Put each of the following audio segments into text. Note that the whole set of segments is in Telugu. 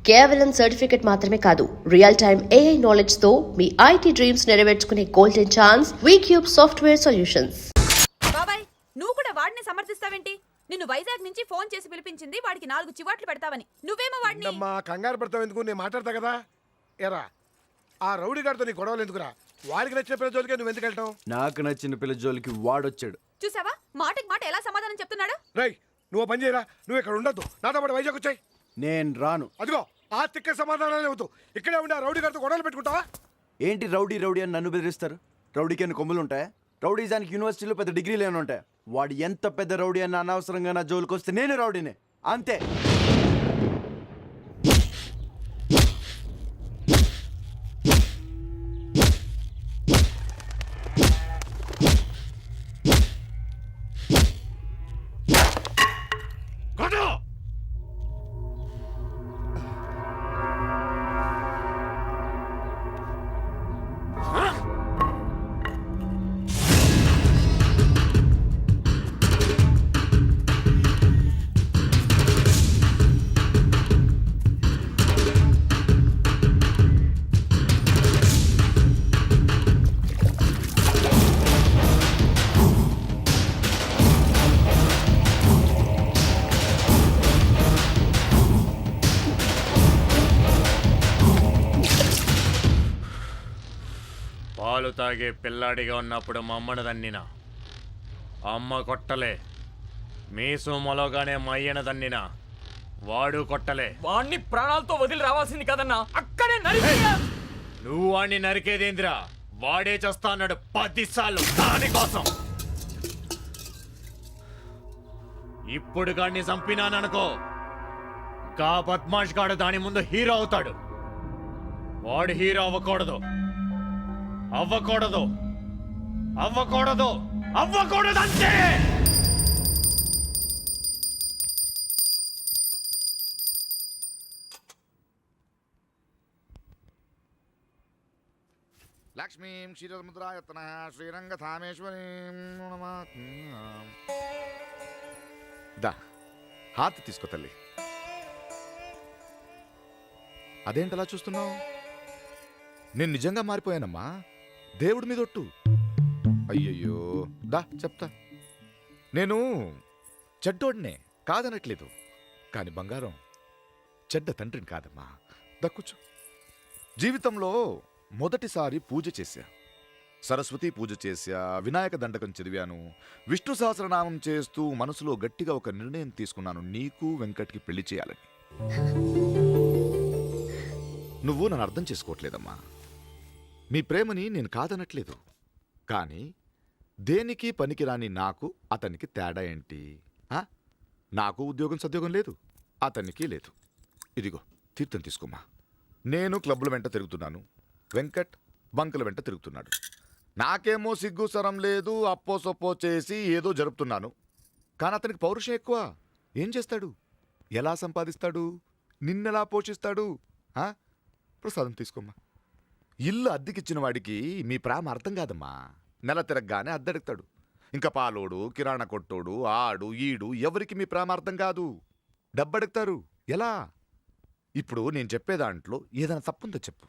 కేవలం సర్టిఫికెట్ మాత్రమే కాదు, రియల్ టైమ్ AI నాలెడ్జ్ తో మీ IT డ్రీమ్స్ నెరవేర్చుకునే golden chance Vcube software solutions. బాబాయ్, నువ్వు కూడా వాడిని సమర్థిస్తావేంటి? నిన్ను వైజాగ్ నుంచి ఫోన్ చేసి పిలిపించింది వాడికి 4 చివాట్లు పెడతావని. నువ్వేమో వాడిని కంగారు పడతావు ఎందుకు? నేను మాట్లాడతా కదా. ఎరా ఆ రౌడీ గారితో నీ గొడవలు ఎందుకురా? వాడికి నచ్చిన పిల్ల జోలికి నువ్వు ఎందుకు వెళ్తావు? నాకు నచ్చిన పిల్ల జోలికి వాడొచ్చాడు. చూసావా, మాటకి మాట ఎలా సమాధానం చెప్తున్నాడు? రై, నువ్వు పని చేయరా. నువ్వు ఇక్కడ ఉండద్దు, నాతో పాటు వైజాగ్ వచ్చాయి. నేను రాను. అదిగో ఆ తిక్క సమాధానాలే వద్దు. ఇక్కడే ఉండి ఆ రౌడీ గారితో గొడవలు పెట్టుకుంటావా? ఏంటి రౌడీ రౌడీ అని నన్ను బెదిరిస్తారు? రౌడీకి అని కొమ్ములు ఉంటాయా? రౌడీజానికి యూనివర్సిటీలో పెద్ద డిగ్రీలు ఏమైనా ఉంటాయా? వాడు ఎంత పెద్ద రౌడీ అని అనవసరంగా నా జోలికి వస్తే నేను రౌడీనే, అంతే. పాలు తాగే పిల్లాడిగా ఉన్నప్పుడు మా అమ్మను దన్నినా, అమ్మ కొట్టలే. మీసు మొలగానే మా అయ్యన దన్నినా, వాడు కొట్టలే. వాణ్ణి ప్రాణాలతో వదిలి రావాల్సింది కదన్నా, అక్కడే నువ్వు వాణ్ణి నరికేదేంద్రా? వాడే చేస్తా అన్నాడు 10 సార్లు దానికోసం. ఇప్పుడు గాడిని చంపినాననుకో, గా బద్మాష్ గాడు దాని ముందు హీరో అవుతాడు. వాడు హీరో అవ్వకూడదు, అవ్వకూడదు, అవ్వకూడదు, అవ్వకూడదు అంతే. లక్ష్మీం క్షీరముద్రాయతన శ్రీరంగధామేశ్వరీం దా హాత్ తీసుకో తల్లి. అదేంటలా చూస్తున్నావు? నేను నిజంగా మారిపోయానమ్మా. దేవుడి మీద ఒట్టు. అయ్యయ్యో, దా చెప్తా. నేను చెడ్డోడినే కాదనట్లేదు, కానీ బంగారం చెడ్డ తండ్రిని కాదమ్మా. దక్కుచు. జీవితంలో మొదటిసారి పూజ చేశా, సరస్వతి పూజ చేశా, వినాయక దండకం చదివాను, విష్ణు సహస్రనామం చేస్తూ మనసులో గట్టిగా ఒక నిర్ణయం తీసుకున్నాను, నీకు వెంకట్కి పెళ్లి చేయాలని. నువ్వు నన్ను అర్థం చేసుకోవట్లేదమ్మా. మీ ప్రేమని నేను కాదనట్లేదు, కానీ దేనికి పనికిరాని నాకు అతనికి తేడా ఏంటి? నాకు ఉద్యోగం సద్యోగం లేదు, అతనికి లేదు. ఇదిగో తీర్థం తీసుకోమా. నేను క్లబ్ల వెంట తిరుగుతున్నాను, వెంకట్ బంకుల వెంట తిరుగుతున్నాడు. నాకేమో సిగ్గు సరం లేదు, అప్పో సొప్పో చేసి ఏదో జరుపుతున్నాను. కానీ అతనికి పౌరుషం ఎక్కువ. ఏం చేస్తాడు? ఎలా సంపాదిస్తాడు? నిన్నెలా పోషిస్తాడు? ప్రసాదం తీసుకోమ్మా. ఇల్లు అద్దెకిచ్చిన వాడికి మీ ప్రేమ అర్థం కాదమ్మా. నెల తిరగగానే అద్దెడుగుతాడు. ఇంకా పాలోడు, కిరాణా కొట్టోడు, ఆడు ఈడు ఎవరికి మీ ప్రేమ అర్థం కాదు. డబ్బడుగుతారు. ఎలా? ఇప్పుడు నేను చెప్పే దాంట్లో ఏదైనా తప్పుందో చెప్పు.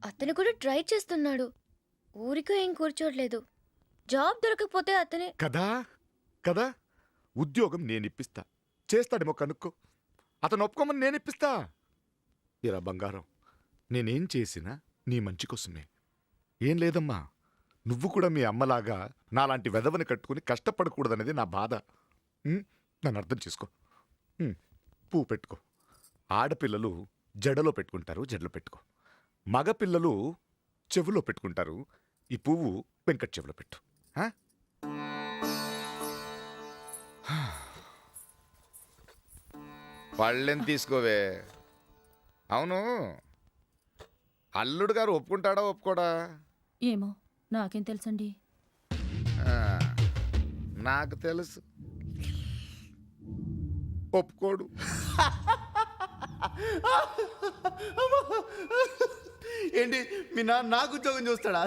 అతను కూడా ట్రై చేస్తున్నాడు, ఊరికే ఏం కూర్చోట్లేదు. జాబ్ దొరకకపోతే అతనే కదా కదా ఉద్యోగం నేను ఇప్పిస్తా, చేస్తాడేమో కనుక్కో. అతను ఒప్పుకోమని నేను ఇప్పిస్తా. ఇరా బంగారం, నేనేం చేసినా నీ మంచి కోసమే. ఏం లేదమ్మా, నువ్వు కూడా మీ అమ్మలాగా నాలాంటి వెధవని కట్టుకుని కష్టపడకూడదనేది నా బాధ. నన్ను అర్థం చేసుకో. పువ్వు పెట్టుకో. ఆడపిల్లలు జడలో పెట్టుకుంటారు, జడలో పెట్టుకో. మగపిల్లలు చెవులో పెట్టుకుంటారు. ఈ పువ్వు వెంకట్ చెవులో పెట్టు. పళ్ళెం తీసుకోవే. అవును, అల్లుడు గారు ఒప్పుకుంటాడా ఒప్పుకోడా? ఏమో, నాకేం తెలుసండి. నాకు తెలుసు, ఒప్పుకోడు. ఏంటి మీ నాన్న నాకు ఉద్యోగం చూస్తాడా?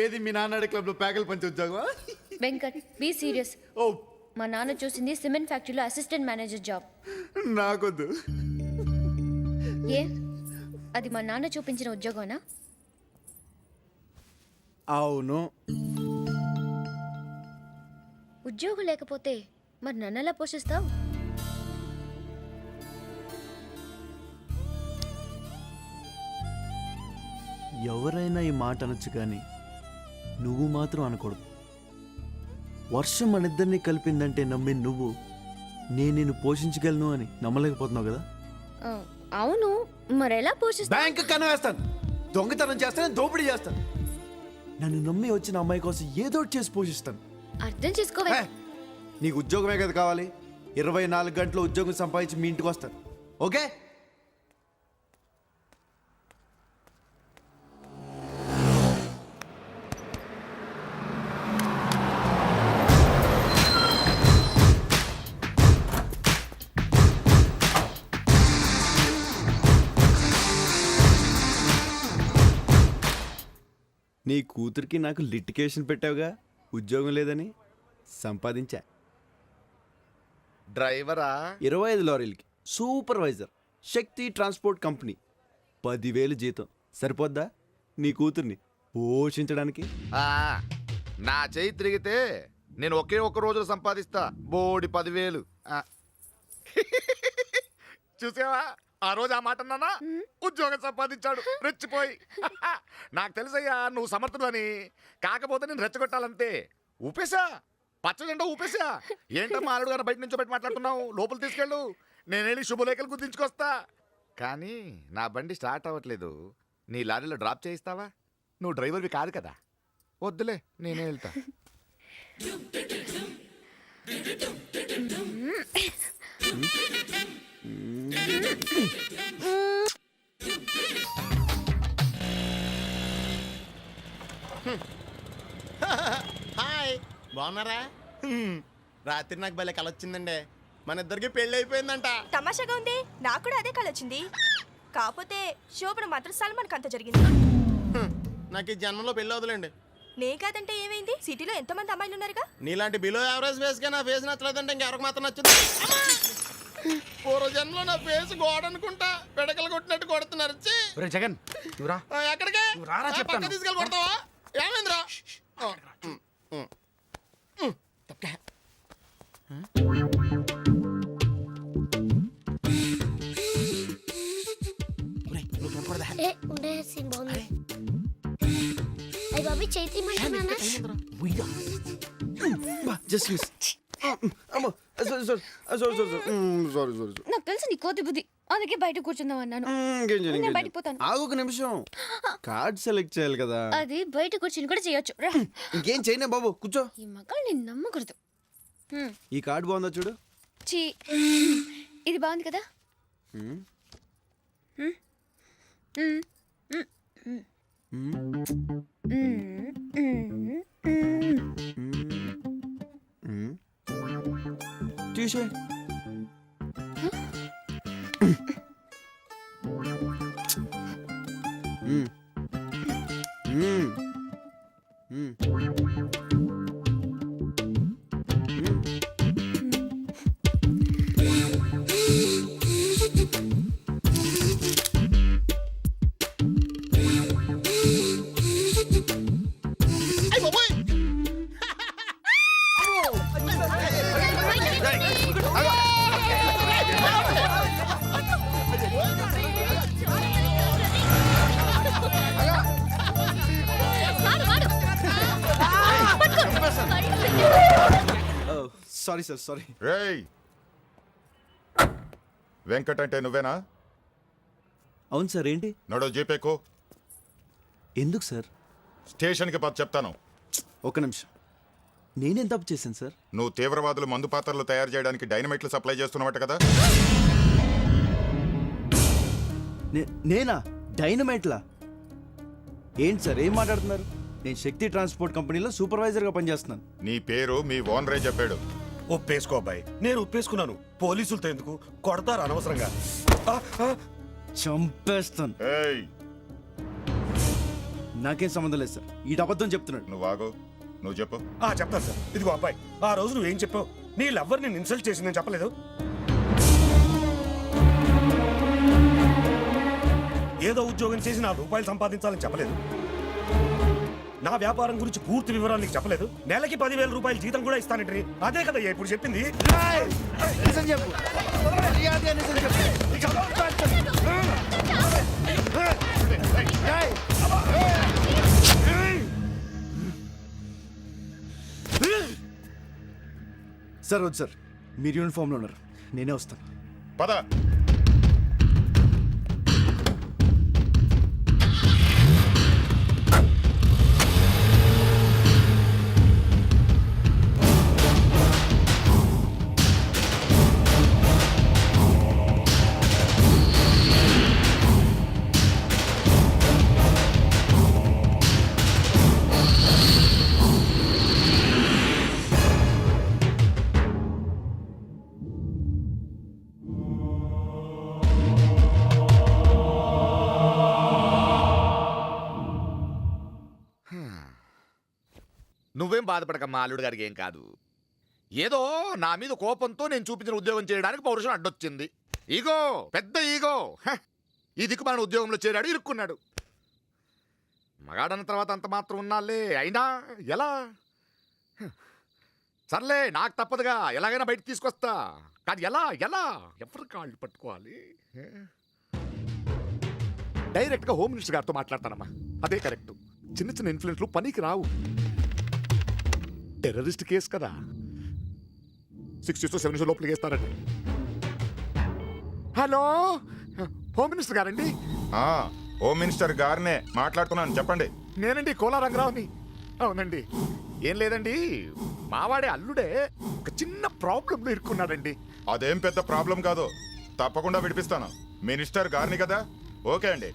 ఏది మీ నాన్న క్లబ్లో ప్యాకెల్ పంచి ఉద్యోగం? Venkat, be serious. ఓ, మా నాన్న చూసింది సిమెంట్ ఫ్యాక్టరీలో అసిస్టెంట్ మేనేజర్ జాబ్. నాకొద్దు. ఏ అది మా నాన్న చూపించిన ఉద్యోగమనా? అవును. ఉద్యోగం లేకపోతే మరి నన్ను ఎలా పోషిస్తావు? ఎవరైనా ఈ మాట అనొచ్చు కానీ నువ్వు మాత్రం అనకూడదు. వర్షం మన ఇద్దరిని కలిపిందంటే నమ్మి నువ్వు నేను నిన్ను పోషించగలను అని నమ్మలేకపోతున్నావు కదా. ఆ, అవును, మరి ఎలా పోషిస్తావు? బ్యాంక్ కన్నా వేస్తాను, దొంగతనం చేస్తాను, దోపిడీ చేస్తాను. నన్ను నమ్మి వచ్చిన అమ్మాయి కోసం ఏదో ఒకటి చేసి పోషిస్తాను. అర్థం చేసుకోవే. హే, నీకు ఉద్యోగమే కదా కావాలి. 24 గంటలు ఉద్యోగం సంపాదించి మీ ఇంటికి వస్తాను. ఓకే? నీ కూతురికి నాకు లిటికేషన్ పెట్టావుగా, ఉద్యోగం లేదని. సంపాదించా. డ్రైవరా? 25 లారీలకి సూపర్వైజర్, శక్తి ట్రాన్స్పోర్ట్ కంపెనీ. 10,000 జీతం సరిపోద్దా నీ కూతుర్ని పోషించడానికి? ఆ, నా చేయి తిరిగితే నేను ఒకే ఒక్క రోజులో సంపాదిస్తా బోడి 10,000. చూసావా ఆ రోజు ఆ మాట అన్నానా? ఉద్యోగం సంపాదించాడు రెచ్చిపోయి. నాకు తెలుసయ్యా నువ్వు సమర్థులని. కాకపోతే నేను రెచ్చగొట్టాలంతే. ఊపేశా, పచ్చ జెండా ఊపేశా. ఏంటమ్మా అల్లుడు గారు బయట నుంచో పెట్టి మాట్లాడుతున్నావు? లోపల తీసుకెళ్ళు, నేను వెళ్ళి శుభలేఖలు గుర్తించుకొస్తా. కానీ నా బండి స్టార్ట్ అవ్వట్లేదు. నీ లారీలో డ్రాప్ చేయిస్తావా? నువ్వు డ్రైవర్వి కాదు కదా. వద్దులే, నేనే వెళ్తా. హాయ్, బాగున్నారా? రాత్రి నాకు భలే కల వచ్చిందండి. మన ఇద్దరికి పెళ్లి అయిపోయిందంట. తమాషాగా ఉంది, నాకు కూడా అదే కళ వచ్చింది. కాకపోతే శోభన మాత్రం సల్మాన్ అంత జరిగింది. నాకు ఈ జన్మలో పెళ్లి అవుతులేండి. నే కాదంటే ఏమైంది? సిటీలో ఎంతమంది అమ్మాయిలు ఉన్నారుగా. నీలాంటి బిలో యావరేజ్ ఫేస్ గా నా ఫేస్ నచ్చలేదంటే ఇంకెవరికి మాత్రం నచ్చింది? పూర్వ జన్మలో నా ఫేస్ గోడ అనుకుంటా పిడకలు కొట్టినట్టు కొడుతున్నారు. జగన్ ఎక్కడికి పక్క తీసుకెళ్ళి కొడతావా? ఏమైందిరా? ఏ ఉండే సీన్ బాగుంది. అయ్య బాబీ చైత్రి మంటున్నానా? Just miss. నాకు తెలుసు నీ కోతి బుద్ధి, అందుకే బయట కూర్చుందాం అన్నాను. నేను బయటికి పోతాను. ఆగు ఒక నిమిషం, కార్డ్ సెలెక్ట్ చేయాలి కదా. అది బయట కూర్చుని కూడా చేయొచ్చు. రా. ఇంకేం చేయనే బాబు, కూర్చో. ఈ మగాళ్ళు నేను నమ్మకూడదు. ఈ కార్డ్ బాగుందా చూడు. చీ, ఇది బాగుంది కదా. తీసే. Sorry sir, sorry. రేయ్, వెంకట్ అంటే నువ్వేనా? అవును సార్. ఏంటి? నడో జీపేకు. ఎందుకు సార్? స్టేషన్కి పద చెప్తాను. ఒక నిమిషం, నేనేం తప్పు చేశాను సార్? నువ్వు తీవ్రవాదులు మందు పాత్రలు తయారు చేయడానికి డైనమైట్లు సప్లై చేస్తున్నవట కదా. నేనా? డైనమైట్లా? ఏంటి సార్ ఏం మాట్లాడుతున్నారు? నేను శక్తి ట్రాన్స్పోర్ట్ కంపెనీలో సూపర్వైజర్గా పనిచేస్తున్నాను. నీ పేరు మీ ఓనరే చెప్పాడు. ఒప్పేసుకో అబ్బాయి, నేను ఒప్పేసుకున్నాను. పోలీసులతో ఎందుకు కొడతారు అనవసరంగా. చంపేస్తాను. ఏయ్, నాకేం సంబంధం లేదు సార్, ఈ అబద్ధం చెప్తున్నాడు. నువ్వు ఆగు, నువ్వు చెప్పు. చెప్తాను సార్. ఇదిగో అబ్బాయి, ఆ రోజు నువ్వేం చెప్పావు? నీ లవ్వర్ నేను ఇన్సల్ట్ చేసిందని చెప్పలేదు. ఉద్యోగం చేసి 4 రూపాయలు సంపాదించాలని చెప్పలేదు. నా వ్యాపారం గురించి పూర్తి వివరాలు నీకు చెప్పలేదు. నెలకి 10,000 రూపాయలు జీతం కూడా ఇస్తానంటే అదే కదా ఇప్పుడు చెప్పింది. సార్ వద్దు సార్, మీరు యూనిఫామ్లో ఉన్నారు, నేనే వస్తాను. పద. నువ్వేం బాధపడకమ్మా, అల్లుడు గారికి ఏం కాదు. ఏదో నా మీద కోపంతో నేను చూపించిన ఉద్యోగం చేయడానికి పౌరుషం అడ్డొచ్చింది. ఈగో, పెద్ద ఈగో. ఈ దిక్కు మన ఉద్యోగంలో చేరాడు, ఇరుక్కున్నాడు. మగాడన్న తర్వాత అంత మాత్రం ఉన్నాలే, అయినా ఎలా? సర్లే, నాకు తప్పదుగా, ఎలాగైనా బయట తీసుకొస్తా. కానీ ఎలా ఎలా ఎవరు కాళ్ళు పట్టుకోవాలి? డైరెక్ట్గా హోమ్ మినిస్టర్ గారితో మాట్లాడతానమ్మా, అదే కరెక్ట్. చిన్న చిన్న ఇన్ఫ్లుయెన్స్లు పనికి రావు. టెర్రరిస్ట్ కేసు కదా, 6 years to 7 years లోపలికి వేస్తారండి. హలో, హోమ్ మినిస్టర్ గారండి? హోమ్ మినిస్టర్ గారినే మాట్లాడుతున్నాను, చెప్పండి. నేనండి, కోలా రంగరావుని. అవునండి. ఏం లేదండి, మావాడే అల్లుడే ఒక చిన్న ప్రాబ్లంలో ఇరుక్కున్నాడండి. అదేం పెద్ద ప్రాబ్లం కాదు, తప్పకుండా విడిపిస్తాను. మినిస్టర్ గారిని కదా, ఓకే అండి.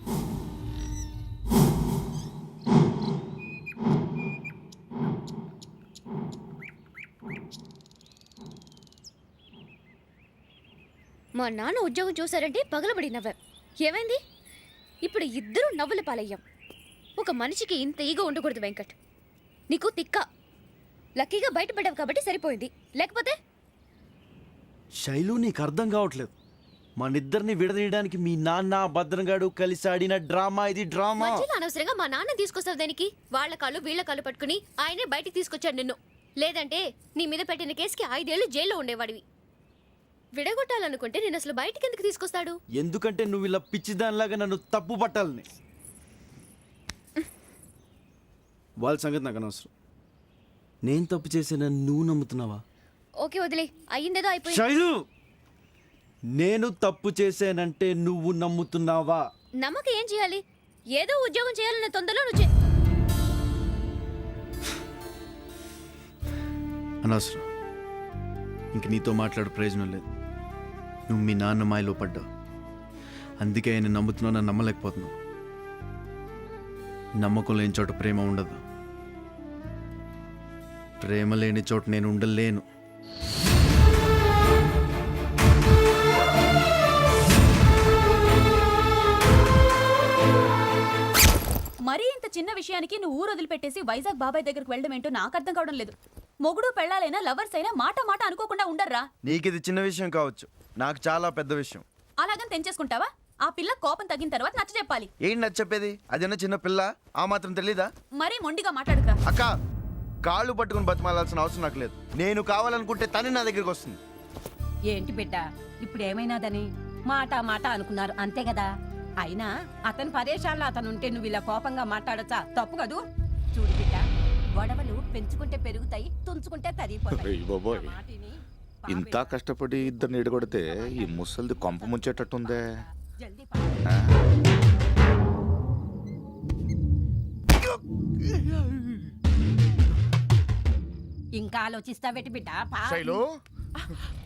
మా నాన్న ఉద్యోగం చూసారంటే పగలబడి నవ్వారు. ఏమైంది? ఇప్పుడు ఇద్దరు నవ్వుల పాలయ్యాం. ఒక మనిషికి ఇంత ఈగో ఉండకూడదు వెంకట్. నీకు తిక్క. లక్కీగా బయటపడ్డావు కాబట్టి సరిపోయింది, లేకపోతే శైలు, నీకు అర్థం కావట్లేదు. మనిద్దరిని విడదీయడానికి మీ నాన్న భద్రంగాడు కలిసి ఆడిన డ్రామా ఇది. డ్రామా మధ్యలో అనవసరంగా మా నాన్న తీసుకొస్తావు దానికి. వాళ్ళ కాళ్ళు వీళ్ళ కాళ్ళు పట్టుకుని ఆయనే బయటికి తీసుకొచ్చాడు నిన్ను. లేదంటే నీ మీద పెట్టిన కేసుకి 5 ఏళ్ళు జైల్లో ఉండేవాడివి. విడగొట్టాలనుకుంటే నేను అసలు బయటికి ఎందుకు తీసుకొస్తాడు? ఎందుకంటే నువ్వు ఇలా పిచ్చిదానిలాగా నన్ను తప్పు పట్టాలని. వాళ్ళ సంగతి నాకు అనవసరం. నేను తప్పు చేసిన నువ్వు నమ్ముతున్నావా? ఓకే వదిలే, అయ్యిందేదో అయిపోయింది. శైలు, నేను తప్పు చేశానంటే నువ్వు నమ్ముతున్నావా? నమ్మక ఏం చేయాలి? ఏదో ఉద్యోగం చేయాలన్న తొందరలో నువ్వు అనవసరం. ఇంక నీతో మాట్లాడే ప్రయోజనం లేదు. నువ్వు మీ నాన్న మాయలో పడ్డావు, అందుకే ఆయన నమ్ముతున్నావు, నన్ను నమ్మలేకపోతున్నావు. నమ్మకం లేని చోట ప్రేమ ఉండదు, ప్రేమ లేని చోట నేను ఉండలేను. మరీ ఇంత చిన్న విషయానికి నువ్వు ఊరు వదిలిపెట్టేసి వైజాగ్ బాబాయ్ దగ్గరకు వెళ్ళడం ఏంటో నాకు అర్థం కావడం లేదు. మొగుడు పెళ్ళాలైనా లవర్స్ అయినా మాట మాట అనుకోకుండా ఉండర్రా. నీకు ఇది చిన్న విషయం కావచ్చు, నాకు చాలా పెద్ద విషయం. అలాగని తెంచేసుకుంటావా? ఆ పిల్ల కోపం తగ్గిన తర్వాత నచ్చ చెప్పాలి. ఏంటి నచ్చ చెప్పేది? అదేనా చిన్న పిల్ల, ఆ మాత్రం తెలీదా? మరీ మొండిగా మాట్లాడుకురా. అక్క, కాళ్ళు పట్టుకుని బతిమాలాల్సిన అవసరం నాకు లేదు. నేను కావాలనుకుంటే తనే నా దగ్గరికి వస్తుంది. ఏంటి బిడ్డ, ఇప్పుడు ఏమైనాదని మాట మాట అనుకున్నారు అంతే కదా. అయినా అతని పరేషాల్లో అతను ఉంటే నువ్వు ఇలా కోపంగా మాట్లాడచ్చా? తప్పు కదూ. చూడు బిడ్డ, గొడవలు పెంచుకుంటే పెరుగుతాయి, తుంచుకుంటే తరిగిపోతాయి. ఇంత కష్టపడి ఇద్దరిని ఎడగొడితే ఈ ముసలిది కొంప ముంచేటట్టుందే. జల్దీ ఇంకా ఆలోచిస్తావేటి బిడ్డ? శైలు,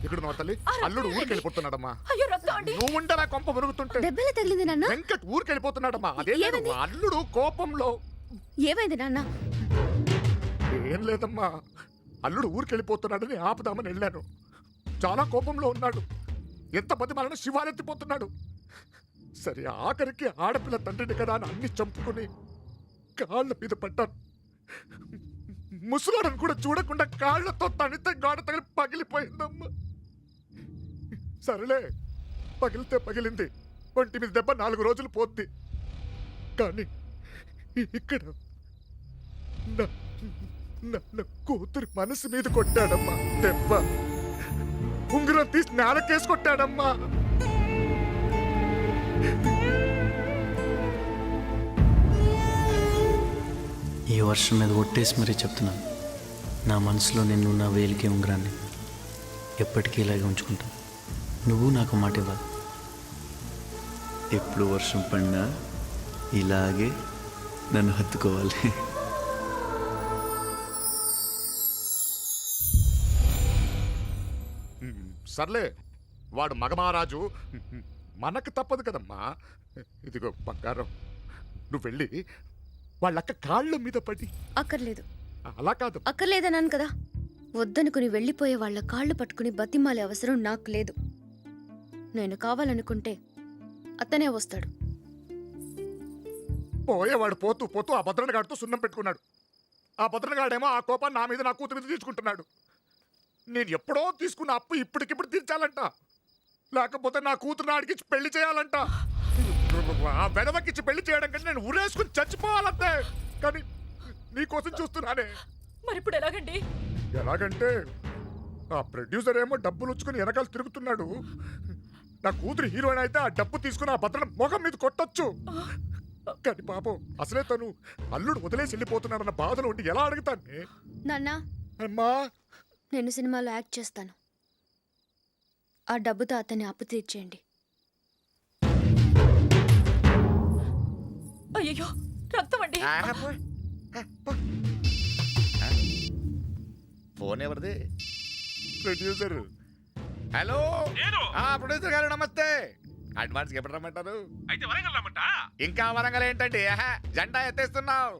ఇక్కడ నా తల్లి, అల్లుడు ఊరికి వెళ్ళిపోతున్నాడమ్మా. అయ్యో రక్తం అండి. నువ్వు ఉండరా కొంప మురుగుతుంటే? దెబ్బలు తగిలింది నాన్న. వెంకట్ ఊరికి వెళ్ళిపోతున్నాడమ్మా. అదే లేదు, అల్లుడు కోపంలో. ఏమైంది నాన్న? ఏం లేదమ్మా, అల్లుడు ఊరికి వెళ్ళిపోతున్నాడని ఆపుదామని వెళ్ళాను. చాలా కోపంలో ఉన్నాడు. ఎంత బతిమాలను శివాలెత్తిపోతున్నాడు. సరే, ఆఖరికి ఆడపిల్ల తండ్రిని కదా అని అన్ని చంపుకుని కాళ్ళ మీద పడ్డాను. ముసలాడని కూడా చూడకుండా కాళ్ళతో తనితే గాడ తగిలి పగిలిపోయిందమ్మా. సరేలే, పగిలితే పగిలింది. ఒంటి మీద దెబ్బ 4 రోజులు పోద్ది. కానీ ఇక్కడ నా కూతురు మనసు మీద కొట్టాడమ్మా దెబ్బ. ఉంగరం తీసి నేలకేసి కొట్టాడమ్మా. ఈ వర్షం మీద ఒట్టేసి మరీ చెప్తున్నాను, నా మనసులో నిన్ను నా వేలికి ఉంగరాన్ని ఎప్పటికీ ఇలాగే ఉంచుకుంటాను. నువ్వు నాకు మాట ఇవ్వాలి. ఎప్పుడు వర్షం పడినా ఇలాగే నన్ను హత్తుకోవాలి. సర్లే, వాడు మగమహారాజు, మనకు తప్పదు కదమ్మా. ఇదిగో బంగారం, నువ్వు వెళ్ళి వాళ్ళక్క కాళ్ళ మీద పడి. అక్కర్లేదు. అలా కాదు. అక్కర్లేదన్నాను కదా. వద్దనుకుని వెళ్ళిపోయే వాళ్ళ కాళ్ళు పట్టుకుని బతిమాలే అవసరం నాకు లేదు. నేను కావాలనుకుంటే అతనే వస్తాడు. పోయేవాడు పోతూ పోతూ ఆ భద్రనగాడితో సున్నం పెట్టుకున్నాడు. ఆ భద్రనగాడేమో ఆ కోపాన్ని నా మీద, నా కూతురు మీద తీసుకుంటున్నాడు. నేను ఎప్పుడో తీసుకున్న అప్పు ఇప్పటికిప్పుడు తీర్చాలంట, లేకపోతే నా కూతురు నాడికిచ్చి పెళ్లి చేయాలంట. ఆ వెనవకిచ్చి పెళ్లి చేయడం కంటే నేను ఉరేసుకుని చచ్చిపోవాలంతే. కానీ నీకోసం చూస్తున్నానే. మరి ఇప్పుడు ఎలాగండి? ఎలాగంటే ఆ ప్రొడ్యూసర్ ఏమో డబ్బులు ఉంచుకుని వెనకాల తిరుగుతున్నాడు. నా కూతురు హీరోయిన్ అయితే ఆ డబ్బు తీసుకుని ఆ భద్రన మొగం మీద కొట్టొచ్చు. కానీ పాపం అసలే తను అల్లుడు వదిలేసి వెళ్ళిపోతున్నాడన్న బాధలో ఉండి ఎలా అడుగుతాను? నాన్నా, అమ్మా, నేను సినిమాలో యాక్ట్ చేస్తాను. ఆ డబ్బుతో అతన్ని అప్పు తీర్చేయండి. అయ్యో, రక్తం అండి. ఫోన్ ఎవరిది? ప్రొడ్యూసర్. హలో, ప్రొడ్యూసర్ గారు నమస్తే. అడ్వాన్స్ ఎప్పుడు రమ్మంటారు? అయితే వరంగల్ రమ్మంట. ఇంకా వరంగల్ ఏంటండి, జెండా ఎత్తేస్తున్నావు.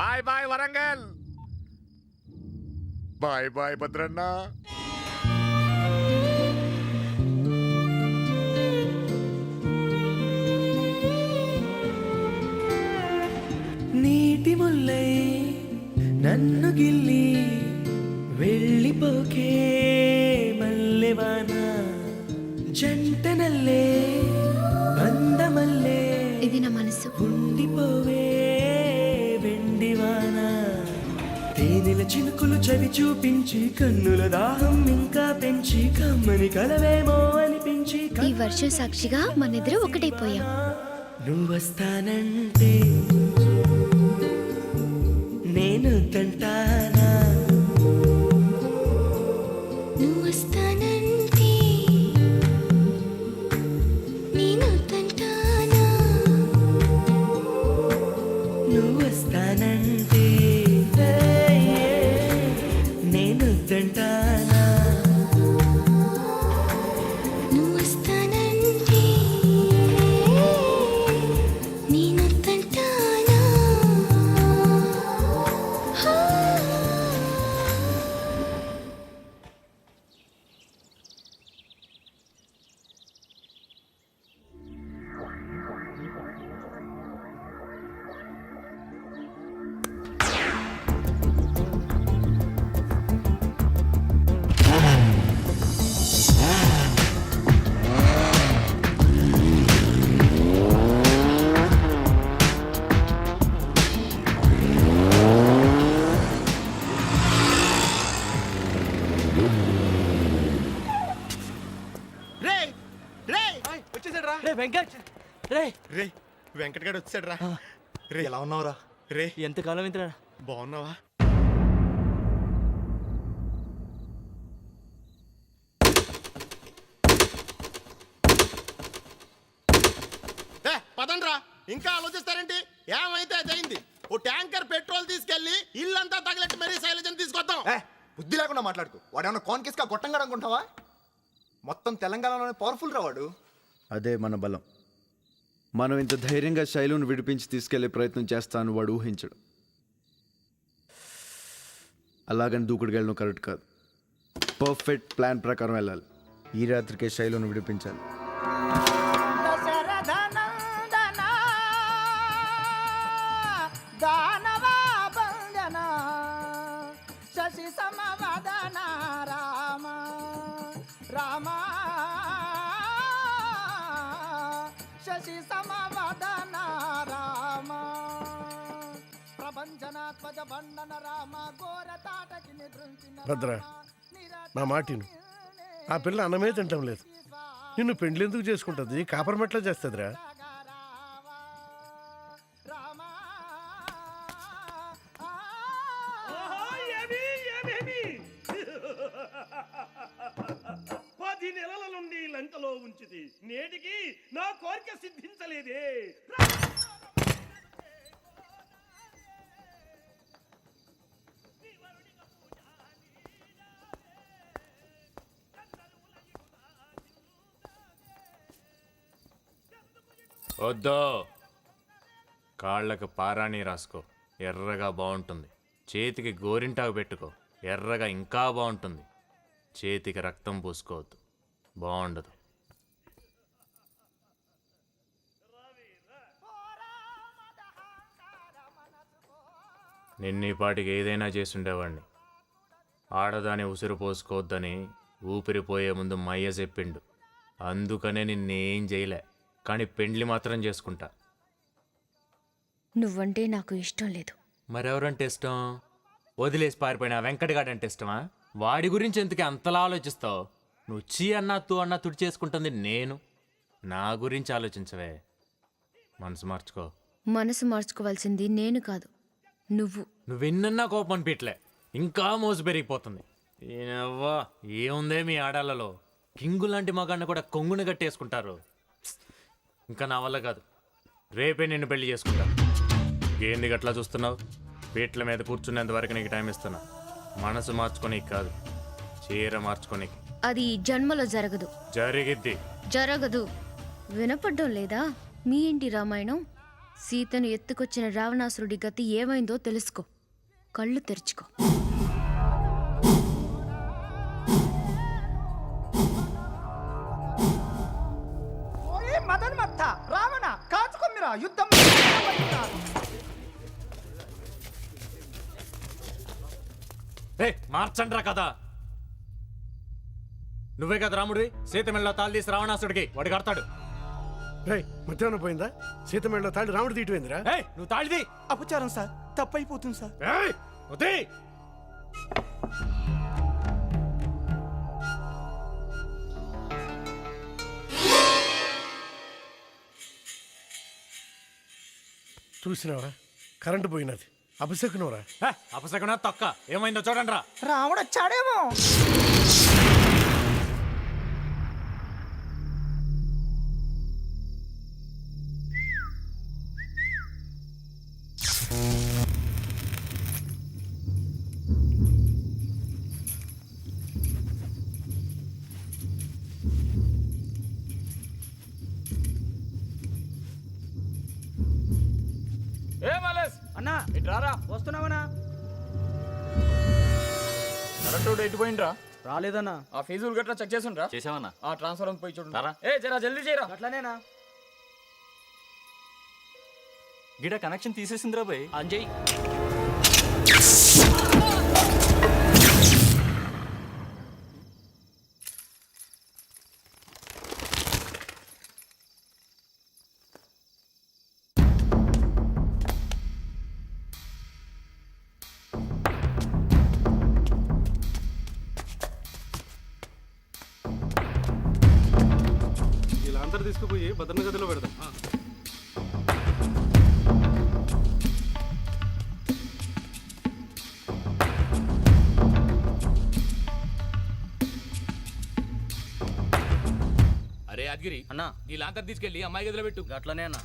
Bye bye Warangal. Bye bye Bhadranna. నీటి ముల్లై నన్ను గిల్లి వెళ్ళిపోకే మల్లెవాన, జంటనల్లే అందమల్లే ఇది నా మనసు. ఉండిపోవే వెండివాన, తేనెల చినుకులు చవి చూపించి కన్నుల దాహం ఇంకా పెంచి కమ్మని కలవేమో అనిపించి ఈ వర్షం సాక్షిగా మనిద్దరం ఒకటైపోయాం. నువ్వొస్తానంటే నేను తంటానా, నువ్వొస్తానంటే నేను తంటానా, నువ్వొస్తానంటే నేను తంటానా, నువ్వొస్తానంటే నేను తంటానా. వెంకట్ గారు వచ్చాడు రా. రే, ఎలా ఉన్నావురా? రే, ఎంతకాలం ఇంతరా? బాగున్నావా? పదండ్రా, ఇంకా ఆలోచిస్తారేంటి? ఏమైతే అది అయింది. ఓ ట్యాంకర్ పెట్రోల్ తీసుకెళ్లి ఇల్లంతా తగలెట్టి మరీ శైలజని తీసుకొద్దాం. బుద్ధి లేకుండా మాట్లాడుకో. వాడు ఏమన్నా కాన్కేస్గా గొట్టంగా అనుకుంటావా? మొత్తం తెలంగాణలోనే పవర్ఫుల్ రా వాడు. అదే మన బలం. మనం ఇంత ధైర్యంగా శైలును విడిపించి తీసుకెళ్లే ప్రయత్నం చేస్తాను వాడు ఊహించడు. అలాగని దూకుడుగా వెళ్ళడం కరెక్ట్ కాదు. పర్ఫెక్ట్ ప్లాన్ ప్రకారం వెళ్ళాలి. ఈ రాత్రికే శైలును విడిపించాలి. శశి సమవదన రామ రామ, శశి సమవదన రామ. భద్ర, నా మాటిను. ఆ పిల్ల అన్నమే తింటం లేదు. నిన్ను పెండ్లెందుకు చేసుకుంటుంది? కాపరమెట్లా చేస్తుందిరా? పది నెలల నుండి లంకలో ఉంచితి, నేటికి నా కోరిక సిద్ధించలేదే. వద్దు, కాళ్ళకు పారాణి రాసుకో, ఎర్రగా బాగుంటుంది. చేతికి గోరింటాకు పెట్టుకో, ఎర్రగా ఇంకా బాగుంటుంది. చేతికి రక్తం పూసుకోవద్దు, బాగుండదు. నిన్నీపాటికి ఏదైనా చేసుండేవాడిని. ఆడదాని ఉసిరు పోసుకోవద్దని ఊపిరిపోయే ముందు మయ్య చెప్పిండు. అందుకనే నిన్నేం చేయలే, కానీ పెండ్లి మాత్రం చేసుకుంటా. నువ్వంటే నాకు ఇష్టం లేదు. మరెవరంటే ఇష్టం? వదిలేసి పారిపోయిన వెంకటగాడంటే ఇష్టమా? వాడి గురించి ఎందుకు అంతలా ఆలోచిస్తావు? నువ్వు చీ అన్నా తూ అన్నా తుడి చేసుకుంటుంది నేను. నా గురించి ఆలోచించవే. మనసు మార్చుకో. మనసు మార్చుకోవాల్సింది నేను కాదు, నువ్వు. నువ్వెన్నన్నా కోపం అనిపించలే, ఇంకా మోజు పెరిగిపోతుంది. ఏనవ్వా, ఏముందే మీ ఆడాలలో? కింగు లాంటి మగాన్ని కూడా కొంగుని కట్టేసుకుంటారు. ఇంకా నా వల్ల కాదు. రేపే నిన్ను పెళ్లి చేసుకుంటా. ఏంది గట్లా చూస్తున్నావు? పీట్ల మీద కూర్చునేంత వరకు నీకు టైం ఇస్తున్నా. మనసు మార్చుకోనీకి కాదు, చీర మార్చుకోనీకి. అది ఈ జన్మలో జరగదు. జరిగిద్ది. జరగదు. వినపడ్డం లేదా? మీ ఇంటి రామాయణం. సీతను ఎత్తుకొచ్చిన రావణాసురుడి గతి ఏమైందో తెలుసుకో. కళ్ళు తెరుచుకో. మదన్మత్త రావణ కాచుకొమ్మిరా, యుద్ధం. మార్చండ్రా కదా. నువ్వే కదా రాముడివి. సీతమెళ్ళలో తాళి తీసి రావణాసుడికి వాడు కడతాడు. మధ్యాహ్నం పోయిందా? సీతమేళ్ళలో తాళి రాముడు తీయటమైందిరా? నువ్వు తాళిది. అపచారం సార్, తప్పైపోతుంది సార్. చూసినావా, కరెంటు పోయినది. అపశకునవరా? అపశకున తొక్క. ఏమైందో చూడండి రా. రాముడు వచ్చాడేమో. అన్నా ఇటు రారా. వస్తున్నావనా? కరెక్ట్ ఎటు పోయిండ్రా? రాలేదన్నా. ఆ ఫీజులు గట్రా చెక్ చేసిండ్రా? చేసావన్నా. ఆ ట్రాన్స్ఫర్ పోయి చూడండి. జరా జల్దీ చేయరా. అట్లానేనా? గిడ కనెక్షన్ తీసేసిందిరా పోయి అంజయ్. తీసుకుపోయి భద్రన గదిలో పెడదాం. అరే యాదగిరి అన్నా, ఈ లాంతర్ తీసుకెళ్ళి అమ్మాయి గదిలో పెట్టు. అట్లనే అన్నా.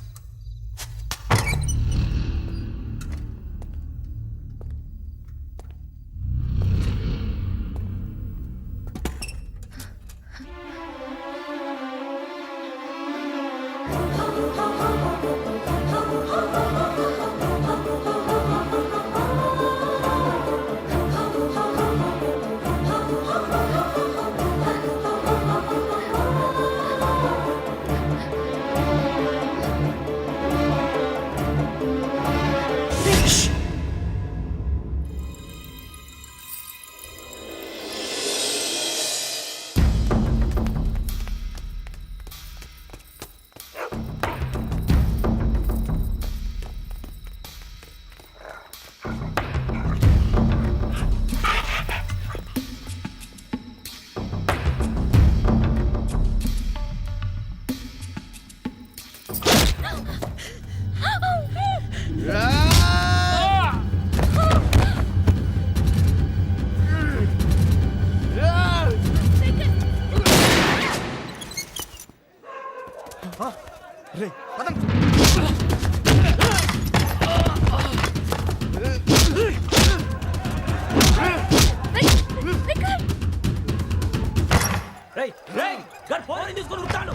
రే పదం తీసుకొని ఉంటాను.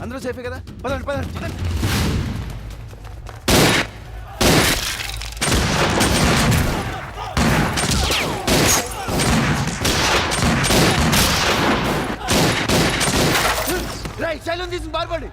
అందరూ సేఫే కదా పదండి పదండి. తీసుకుని పారిపోండి